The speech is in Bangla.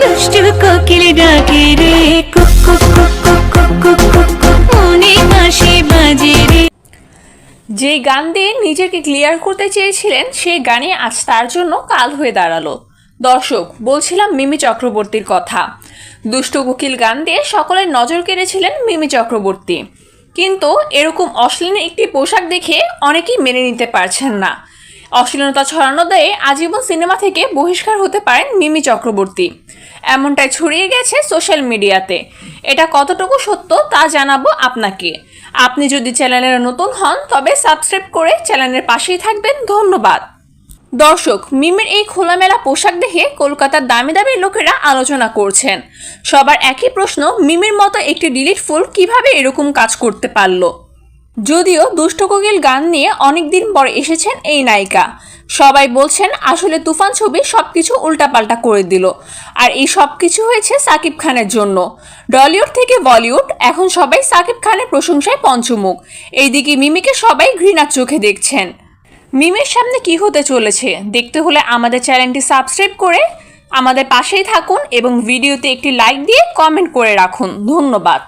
দুষ্টু কোকিল ডাকে রে, cook cook cook cook cook cook cook cook, মনে বাঁশি বাজে রে। যে গান দিয়ে নিজেকে ক্লিয়ার করতে চেয়েছিলেন সেই গানই আজ তার জন্য কাল হয়ে দাঁড়ালো। দর্শক, বলছিলাম মিমি চক্রবর্তীর কথা। দুষ্টু কোকিল গান দিয়ে সকলের নজর কেড়েছিলেন মিমি চক্রবর্তী, কিন্তু এরকম অশ্লীল একটি পোশাক দেখে অনেকেই মেনে নিতে পারছেন না। অশ্লীলতা ছড়ানো দায়ে আজীবন সিনেমা থেকে বহিষ্কার হতে পারেন মিমি চক্রবর্তী, এমনটাই ছড়িয়ে গেছে সোশ্যাল মিডিয়াতে। এটা কতটুকু সত্য তা জানাবো আপনাকে। আপনি যদি চ্যানেলের নতুন হন তবে সাবস্ক্রাইব করে চ্যানেলের পাশেই থাকবেন। ধন্যবাদ। দর্শক, মিমির এই খোলামেলা পোশাক দেখে কলকাতার দামি দামি লোকেরা আলোচনা করছেন। সবার একই প্রশ্ন, মিমির মতো একটি ডিলিট ফুল কিভাবে এরকম কাজ করতে পারলো। যদিও দুষ্ট কোকিল গান নিয়ে অনেকদিন পর এসেছেন এই নায়িকা, সবাই বলছেন আসলে তুফান ছবি সবকিছু উল্টাপাল্টা করে দিল, আর এই সব কিছু হয়েছে সাকিব খানের জন্য। টলিউড থেকে বলিউড, এখন সবাই সাকিব খানের প্রশংসায় পঞ্চমুখ। এইদিকে মিমিকে সবাই ঘৃণার চোখে দেখছেন। মিমির সামনে কি হতে চলেছে দেখতে হলে আমাদের চ্যানেলটি সাবস্ক্রাইব করে আমাদের পাশেই থাকুন এবং ভিডিওতে একটি লাইক দিয়ে কমেন্ট করে রাখুন। ধন্যবাদ।